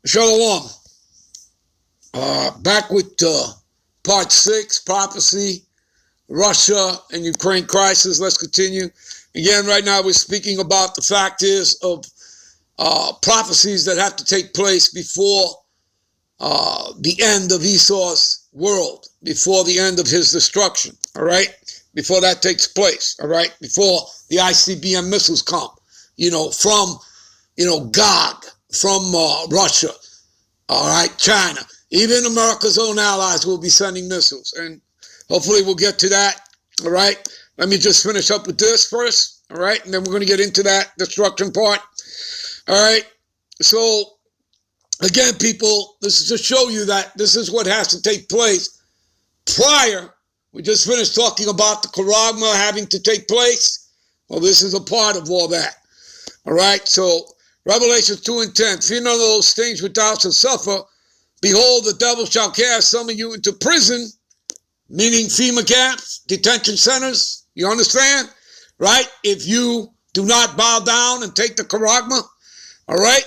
Shalom. Back with part 6, prophecy, Russia and Ukraine crisis. Let's continue. Again, right now we're speaking about the fact is of prophecies that have to take place before the end of Esau's world, before the end of his destruction, all right? Before that takes place, all right? Before the ICBM missiles come, from, God, from Russia, all right, China. Even America's own allies will be sending missiles, and hopefully we'll get to that, all right? Let me just finish up with this first, all right? And then we're going to get into that destruction part, all right? So, again, people, this is to show you that this is what has to take place prior. We just finished talking about the charagma having to take place. Well, this is a part of all that, all right? So, Revelation 2 and 10, fear none of those things which thou shalt suffer. Behold, the devil shall cast some of you into prison, meaning FEMA camps, detention centers. You understand? Right? If you do not bow down and take the charagma, all right?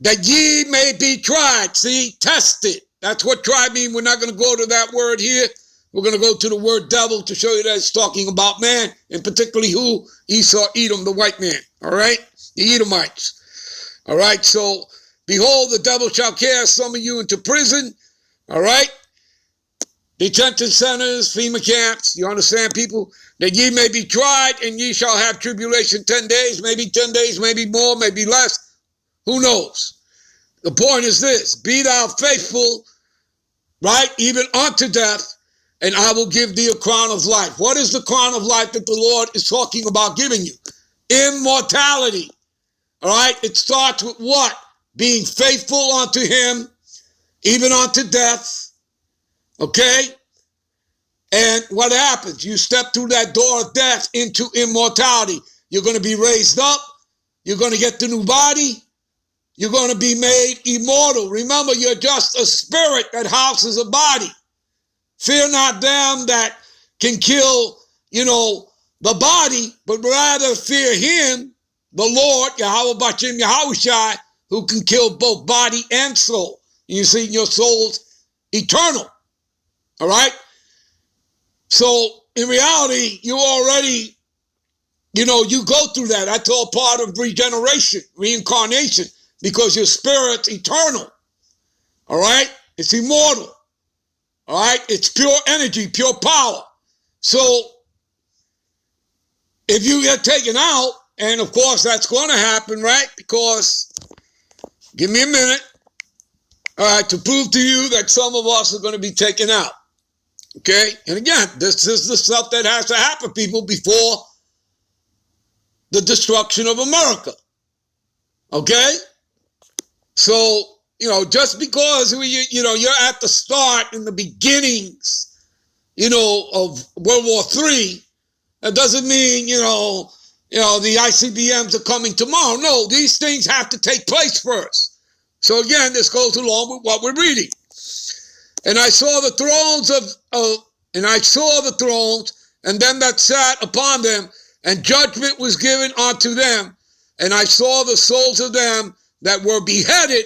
That ye may be tried. See, tested. That's what tried means. We're not going to go to that word here. We're going to go to the word devil to show you that it's talking about man, and particularly who? Esau, Edom, the white man. All right? The Edomites. All right? So, behold, the devil shall cast some of you into prison. All right? Detention centers, FEMA camps. You understand, people? That ye may be tried, and ye shall have tribulation 10 days, maybe 10 days, maybe more, maybe less. Who knows? The point is this: be thou faithful, right, even unto death, and I will give thee a crown of life. What is the crown of life that the Lord is talking about giving you? Immortality. All right? It starts with what? Being faithful unto him, even unto death. Okay? And what happens? You step through that door of death into immortality. You're going to be raised up. You're going to get the new body. You're going to be made immortal. Remember, you're just a spirit that houses a body. Fear not them that can kill, the body, but rather fear him, the Lord, Yahweh Bashim Yahushai, who can kill both body and soul. You see, your soul's eternal. All right? So, in reality, you already, you go through that. That's all part of regeneration, reincarnation, because your spirit's eternal. All right? It's immortal. All right? It's pure energy, pure power. So, if you get taken out, and of course that's going to happen, right? Because, give me a minute, all right, to prove to you that some of us are going to be taken out. Okay? And again, this is the stuff that has to happen, people, before the destruction of America. Okay? So, just because, you're at the start, in the beginnings, of World War III, that doesn't mean, the ICBMs are coming tomorrow. No, these things have to take place first. So again, this goes along with what we're reading. And I saw the thrones and them that sat upon them, and judgment was given unto them. And I saw the souls of them that were beheaded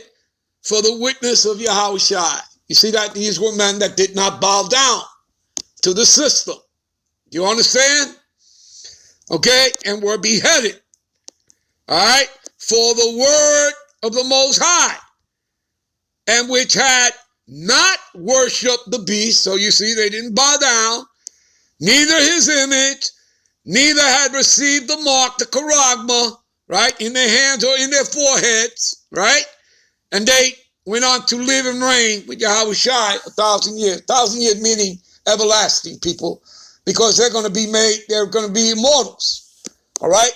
for the witness of Yahushua. You see that? These were men that did not bow down to the system. Do you understand? Okay? And were beheaded. All right? For the word of the Most High. And which had not worshipped the beast. So you see, they didn't bow down. Neither his image. Neither had received the mark, the charagma, right? In their hands or in their foreheads. Right? And they went on to live and reign with Yahushua 1,000 years. 1,000 years meaning everlasting, people. Because they're going to be immortals. All right?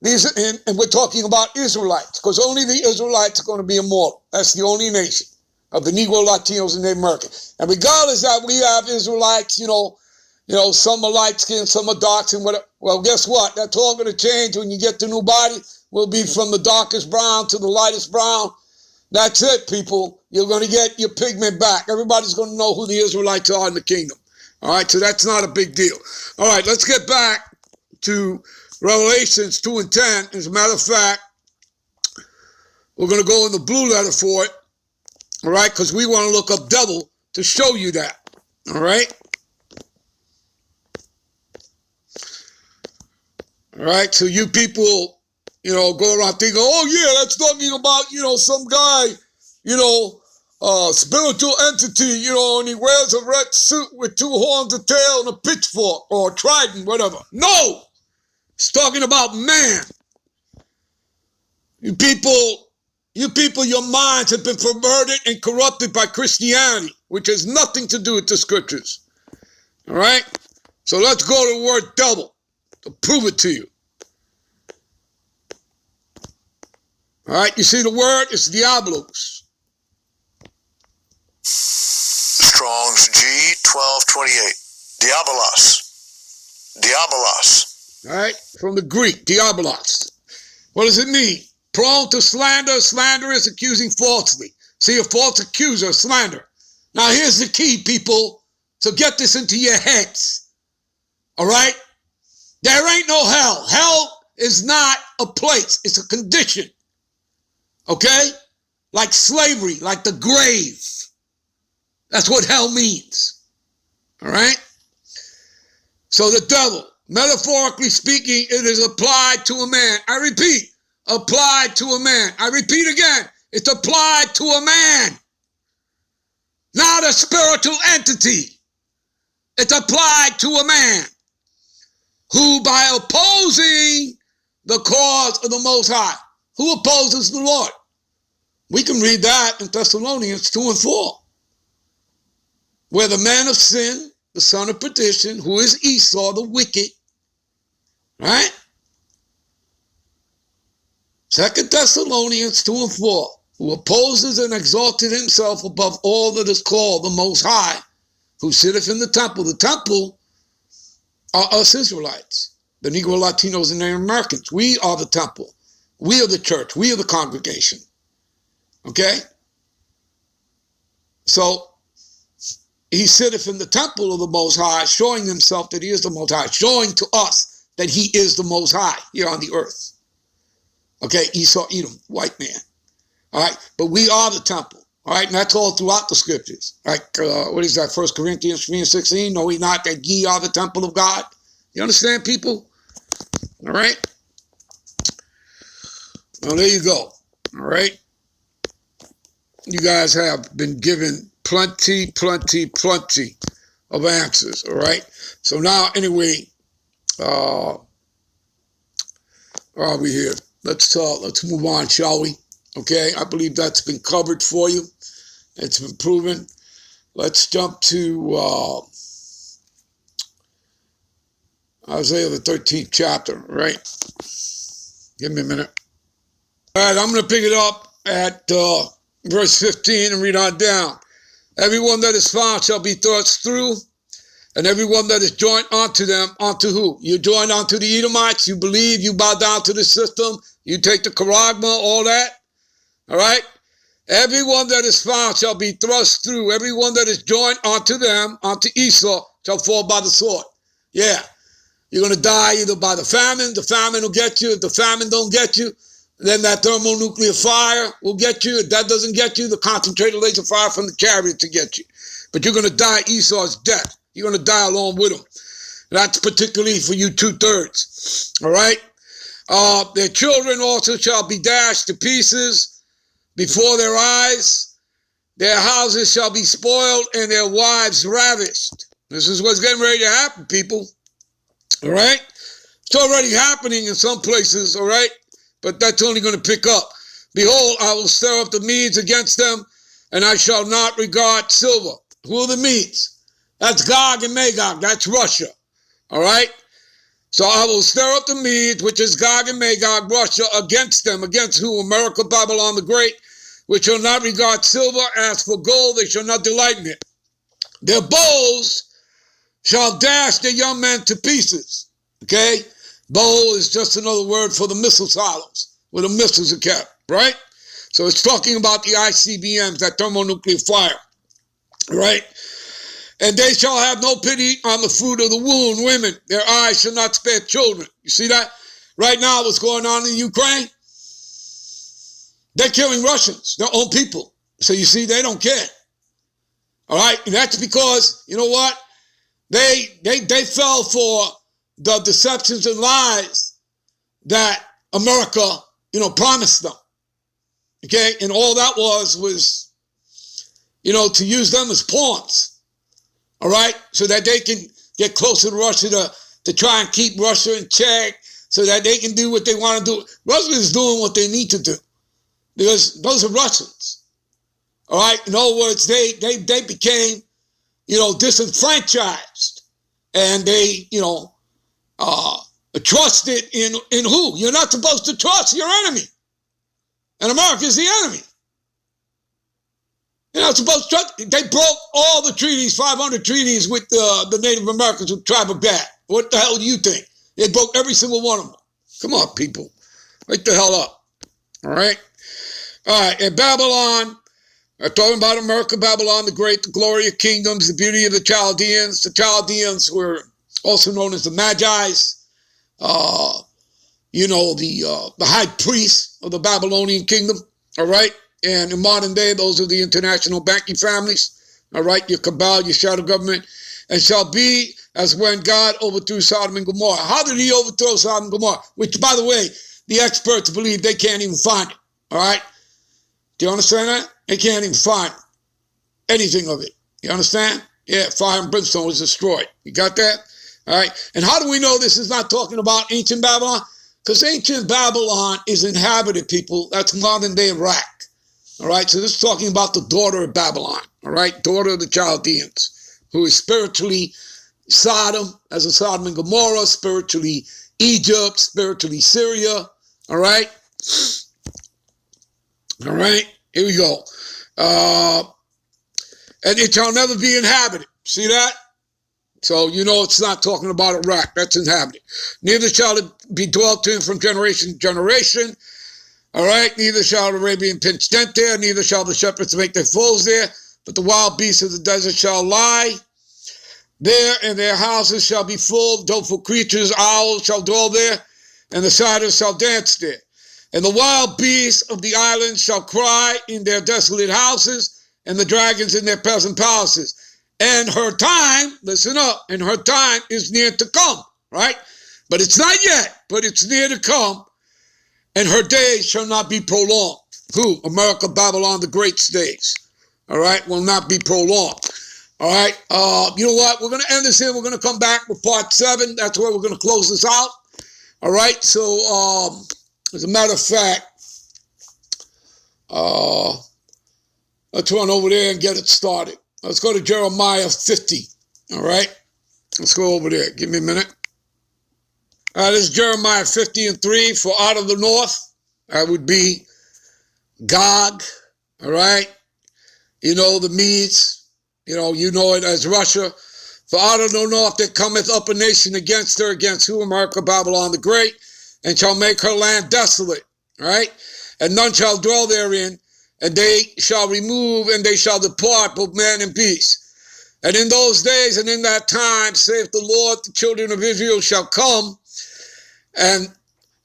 And we're talking about Israelites, because only the Israelites are going to be immortal. That's the only nation of the Negro, Latinos, and Native American. And regardless that we have Israelites, some are light skinned, some are dark and whatever. Well, guess what? That's all going to change when you get the new body. We'll be from the darkest brown to the lightest brown. That's it, people. You're going to get your pigment back. Everybody's going to know who the Israelites are in the kingdom. All right, so that's not a big deal. All right, let's get back to Revelations 2 and 10. As a matter of fact, We're going to go in the blue letter for it, all right, because we want to look up devil to show you that, all right? All right, so you people, go around thinking, oh, yeah, that's talking about, some guy, spiritual entity, and he wears a red suit with 2 horns, a tail, and a pitchfork, or a trident, whatever. No! It's talking about man. You people, your minds have been perverted and corrupted by Christianity, which has nothing to do with the scriptures. All right? So let's go to the word devil to prove it to you. All right, you see the word? It's diabolos. Strong's G 1228. Diabolos. Diabolos. All right, from the Greek, diabolos. What does it mean? Prone to slander, slanderous, accusing falsely. See, a false accuser, slander. Now here's the key, people. So get this into your heads. All right? There ain't no hell. Hell is not a place. It's a condition. Okay? Like slavery, like the grave. That's what hell means. All right? So the devil, metaphorically speaking, it is applied to a man. I repeat, applied to a man. I repeat again, it's applied to a man. Not a spiritual entity. It's applied to a man who, by opposing the cause of the Most High, who opposes the Lord. We can read that in Thessalonians 2 and 4. Where the man of sin, the son of perdition, who is Esau, the wicked, right? 2 Thessalonians 2 and 4, who opposes and exalted himself above all that is called the Most High, who sitteth in the temple. The temple are us Israelites, the Negro, Latinos, and Native Americans. We are the temple. We are the church. We are the congregation. Okay? So, he sitteth in the temple of the Most High, showing himself that he is the Most High, showing to us that he is the Most High here on the earth. Okay, Esau, Edom, white man. All right, but we are the temple. All right, and that's all throughout the scriptures. Like, what is that, 1 Corinthians 3:16? Know ye not that ye are the temple of God? You understand, people? All right? Well, there you go. All right? You guys have been given plenty of answers, all right? So now, anyway, where are we here? Let's move on, shall we? Okay, I believe that's been covered for you. It's been proven. Let's jump to Isaiah the 13th chapter, right? Give me a minute. All right, I'm going to pick it up at verse 15 and read on down. Everyone that is found shall be thrust through, and everyone that is joined unto them, unto who? You joined unto the Edomites, you believe, you bow down to the system, you take the charagma, all that, all right? Everyone that is found shall be thrust through. Everyone that is joined unto them, unto Esau, shall fall by the sword. Yeah, you're going to die either by the famine will get you. If the famine don't get you, then that thermonuclear fire will get you. If that doesn't get you, the concentrated laser fire from the chariot to get you. But you're going to die Esau's death. You're going to die along with him. That's particularly for you 2/3. All right? Their children also shall be dashed to pieces before their eyes. Their houses shall be spoiled and their wives ravished. This is what's getting ready to happen, people. All right? It's already happening in some places, all right? But that's only going to pick up. Behold, I will stir up the Medes against them, and I shall not regard silver. Who are the Medes? That's Gog and Magog. That's Russia. All right? So I will stir up the Medes, which is Gog and Magog, Russia, against them. Against who? America, Babylon the Great, which shall not regard silver. As for gold, they shall not delight in it. Their bows shall dash their young men to pieces. Okay? Bow is just another word for the missile silos, where the missiles are kept, right? So it's talking about the ICBMs, that thermonuclear fire, right? And they shall have no pity on the fruit of the womb, women. Their eyes shall not spare children. You see that? Right now, what's going on in Ukraine? They're killing Russians, their own people. So you see, they don't care. All right, and that's because, you know what? They fell for the deceptions and lies that America, promised them. Okay, and all that was, to use them as pawns. All right, so that they can get closer to Russia to try and keep Russia in check, so that they can do what they want to do. Russia is doing what they need to do because those are Russians. All right, in other words, they became, disenfranchised, and they, trusted in who? You're not supposed to trust your enemy. And America is the enemy. You're not supposed to trust. They broke all the treaties, 500 treaties with the Native Americans with Tribe of Gad. What the hell do you think? They broke every single one of them. Come on, people. Wake the hell up. All right? All right, and Babylon, we're talking about America, Babylon the Great, the glory of kingdoms, the beauty of the Chaldeans. The Chaldeans were also known as the Magi's. The high priests of the Babylonian kingdom, all right? And in modern day, those are the international banking families, all right? Your cabal, your shadow government, and shall be as when God overthrew Sodom and Gomorrah. How did he overthrow Sodom and Gomorrah? Which, by the way, the experts believe they can't even find it, all right? Do you understand that? They can't even find anything of it. You understand? Yeah, fire and brimstone was destroyed. You got that? All right. And how do we know this is not talking about ancient Babylon? Because ancient Babylon is inhabited, people. That's modern day Iraq. All right. So this is talking about the daughter of Babylon. All right. Daughter of the Chaldeans, who is spiritually Sodom, as a Sodom and Gomorrah, spiritually Egypt, spiritually Syria. All right. All right. Here we go. And it shall never be inhabited. See that? So you know it's not talking about Iraq. That's inhabited. Neither shall it be dwelt in from generation to generation. All right? Neither shall the Arabian pinch tent there. Neither shall the shepherds make their foes there. But the wild beasts of the desert shall lie there, and their houses shall be full. Doleful creatures, owls shall dwell there, and the satyrs shall dance there. And the wild beasts of the islands shall cry in their desolate houses, and the dragons in their peasant palaces. And her time, listen up, and her time is near to come, right? But it's not yet, but it's near to come. And her days shall not be prolonged. Who? America, Babylon, the Great's days, all right, will not be prolonged. All right, you know what? We're going to end this here. We're going to come back with part 7. That's where we're going to close this out. All right, so as a matter of fact, let's run over there and get it started. Let's go to Jeremiah 50, all right? Let's go over there. Give me a minute. All right, this is Jeremiah 50 and 3. For out of the north, that would be Gog, all right? You know, the Medes, you know it as Russia. For out of the north there cometh up a nation against her, against who? America, Babylon the Great, and shall make her land desolate, all right? And none shall dwell therein. And they shall remove, and they shall depart, both man and beast. And in those days and in that time, saith the Lord, the children of Israel shall come, and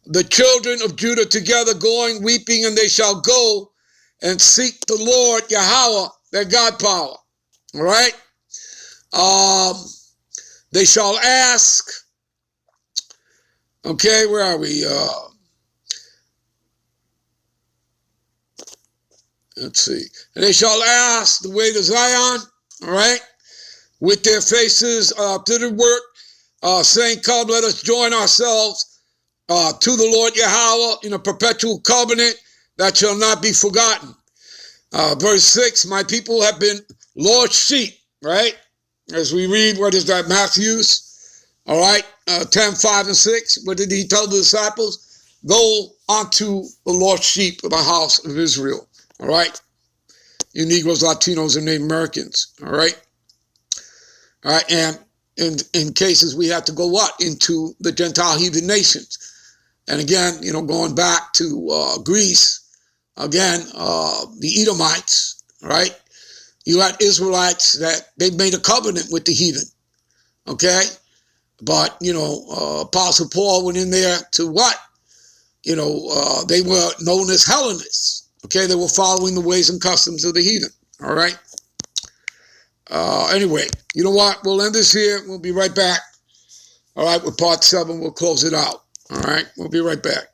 the children of Judah together going, weeping, and they shall go and seek the Lord, Yahweh, their God power. All right? They shall ask, okay, where are we? Let's see. And they shall ask the way to Zion, all right, with their faces to the work, saying, come, let us join ourselves to the Lord Yahweh in a perpetual covenant that shall not be forgotten. Verse 6, my people have been lost sheep, right? As we read, what is that, Matthew's, all right, 10, 5, and 6. What did he tell the disciples? Go unto the lost sheep of the house of Israel. All right, you Negroes, Latinos, and Native Americans. All right, and in cases we have to go what into the Gentile heathen nations, and again, going back to Greece, again, the Edomites. All right, you had Israelites that they made a covenant with the heathen. Okay, but Apostle Paul went in there to what? They were known as Hellenists. Okay, they were following the ways and customs of the heathen. All right. Anyway, you know what? We'll end this here. We'll be right back. All right, with part 7. We'll close it out. All right, we'll be right back.